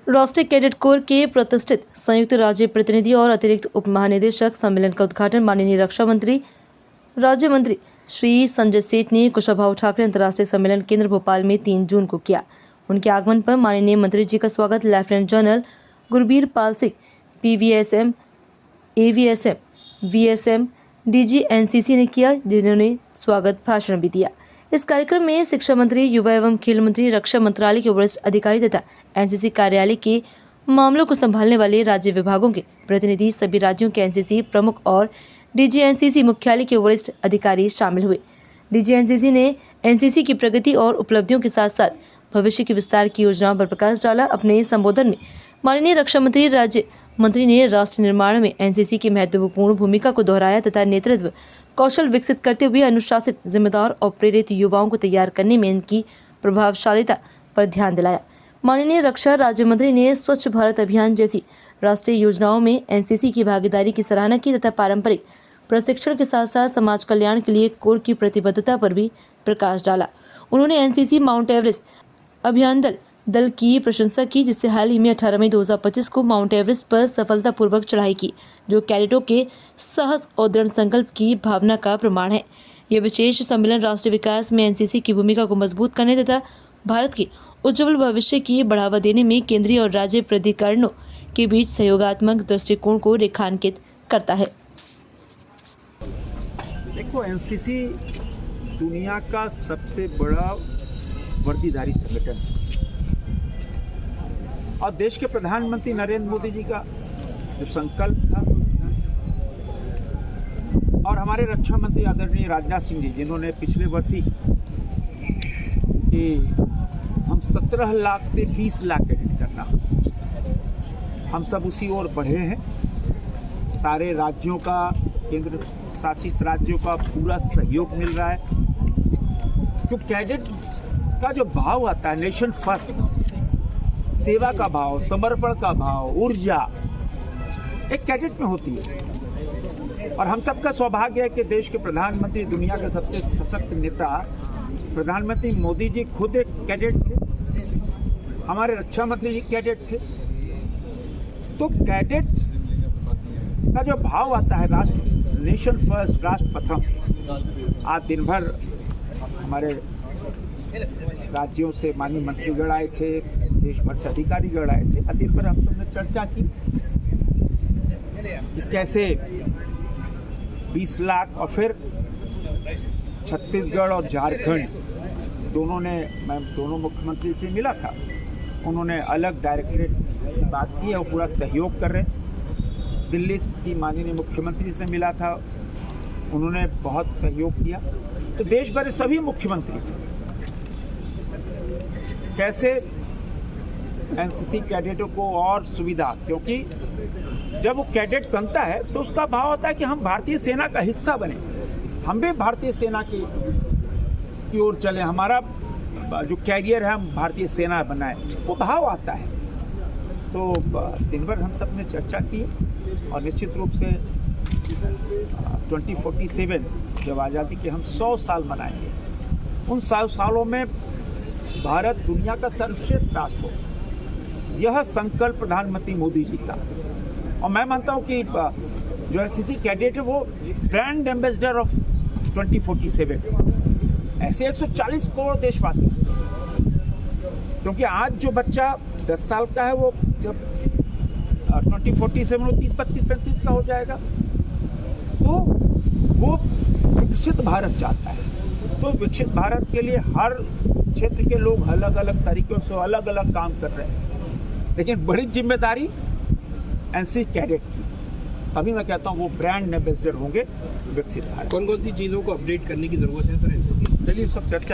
राष्ट्रीय cadet corps के प्रतिष्ठित संयुक्त राज्य प्रतिनिधि और अतिरिक्त उप महानिदेशक सम्मेलन का उद्घाटन माननीय रक्षा मंत्री राज्य मंत्री श्री संजय सेठ ने कुशाभाऊ ठाकरे अंतर्राष्ट्रीय सम्मेलन केंद्र भोपाल में 3 जून को किया। उनके आगमन पर माननीय मंत्री जी का स्वागत lieutenant general Gurbir Pal Singh, PVSM, AVSM, VSM, DG NCC ने किया, जिन्होंने स्वागत भाषण भी दिया। इस कार्यक्रम में शिक्षा मंत्री, युवा एवं खेल मंत्री, रक्षा मंत्रालय के वरिष्ठ अधिकारी तथा NCC कार्यालय के मामलों को संभालने वाले राज्य विभागों के प्रतिनिधि, सभी राज्यों के NCC प्रमुख और DG NCC मुख्यालय के वरिष्ठ अधिकारी शामिल हुए। DG NCC ने NCC की प्रगति और उपलब्धियों के साथ साथ भविष्य के विस्तार की योजनाओं पर प्रकाश डाला। अपने संबोधन में माननीय रक्षा मंत्री राज्य मंत्री ने राष्ट्र निर्माण में NCC की महत्वपूर्ण भूमिका को दोहराया तथा नेतृत्व कौशल विकसित करते हुए अनुशासित, जिम्मेदार और प्रेरित युवाओं को तैयार करने में इनकी प्रभावशीलता पर ध्यान दिलाया। माननीय रक्षा राज्य मंत्री ने स्वच्छ भारत अभियान जैसी राष्ट्रीय योजनाओं में NCC की भागीदारी की सराहना की तथा पारंपरिक प्रशिक्षण के साथ साथ समाज कल्याण के लिए कोर की प्रतिबद्धता पर भी प्रकाश डाला। उन्होंने NCC माउंट एवरेस्ट अभियान दल की प्रशंसा की, जिससे हाल ही में 18 मई 2025 को माउंट एवरेस्ट पर सफलतापूर्वक चढ़ाई की, जो कैडेटों के साहस और दृढ़ संकल्प की भावना का प्रमाण है। यह विशेष सम्मेलन राष्ट्रीय विकास में NCC की भूमिका को मजबूत करने तथा भारत के उज्ज्वल भविष्य की बढ़ावा देने में केंद्रीय और राज्य प्राधिकरणों के बीच सहयोगात्मक दृष्टिकोण को रेखांकित करता है। देखो, NCC दुनिया का सबसे बड़ा वर्दीधारी संगठन है और देश के प्रधानमंत्री नरेंद्र मोदी जी का जो संकल्प था और हमारे रक्षा मंत्री आदरणीय राजनाथ सिंह जी, जिन्होंने पिछले वर्ष ही कि हम 17 लाख से 20 लाख कैडेट करना, हम सब उसी ओर बढ़े हैं। सारे राज्यों का, केंद्र शासित राज्यों का पूरा सहयोग मिल रहा है। तो कैडेट का जो भाव आता है, नेशन फर्स्ट, सेवा का भाव, समर्पण का भाव, ऊर्जा एक कैडेट में होती है। और हम सबका सौभाग्य है कि देश के प्रधानमंत्री, दुनिया के सबसे सशक्त नेता प्रधानमंत्री मोदी जी खुद एक कैडेट थे, हमारे रक्षा मंत्री जी कैडेट थे। तो कैडेट का जो भाव आता है, राष्ट्र, नेशन फर्स्ट, राष्ट्र प्रथम। आज दिन भर हमारे राज्यों से माननीय मंत्रीगण आए थे, देश भर से अधिकारीगण आए थे। दिन भर हम सबने चर्चा की कि कैसे 20 लाख और फिर छत्तीसगढ़ और झारखंड मैं दोनों मुख्यमंत्री से मिला था। उन्होंने अलग डायरेक्टरेट से बात की और पूरा सहयोग कर रहे हैं। दिल्ली की माननीय मुख्यमंत्री से मिला था, उन्होंने बहुत सहयोग किया। तो देश भर सभी मुख्यमंत्री कैसे NCC कैडेटों को और सुविधा, क्योंकि जब वो कैडेट बनता है तो उसका भाव होता है कि हम भारतीय सेना का हिस्सा बने, हम भी भारतीय सेना की ओर चले, हमारा जो कैरियर है हम भारतीय सेना बनाए, वो भाव आता है। तो दिन भर हम सब ने चर्चा की और निश्चित रूप से 2047 जब आज़ादी के हम 100 साल मनाएंगे, उन 100 सालों में भारत दुनिया का सर्वश्रेष्ठ राष्ट्र हो, यह संकल्प प्रधानमंत्री मोदी जी का। और मैं मानता हूं कि जो NCC कैडेट है वो ब्रांड एम्बेसडर ऑफ 2047, ऐसे 140 करोड़ देशवासी, क्योंकि आज जो बच्चा 10 साल का है वो जब 2047 में 30-32-35 का हो जाएगा, तो वो विकसित भारत चाहता है। तो विकसित भारत के लिए हर क्षेत्र के लोग अलग अलग तरीकों से अलग अलग काम कर रहे हैं, लेकिन बड़ी जिम्मेदारी NCC कैडेट की। अभी मैं कहता हूँ वो ब्रांड एम्बेसडर होंगे विकसित भारत। कौन कौन सी चीज़ों को अपडेट करने की जरूरत है सर? चलिए सब चर्चा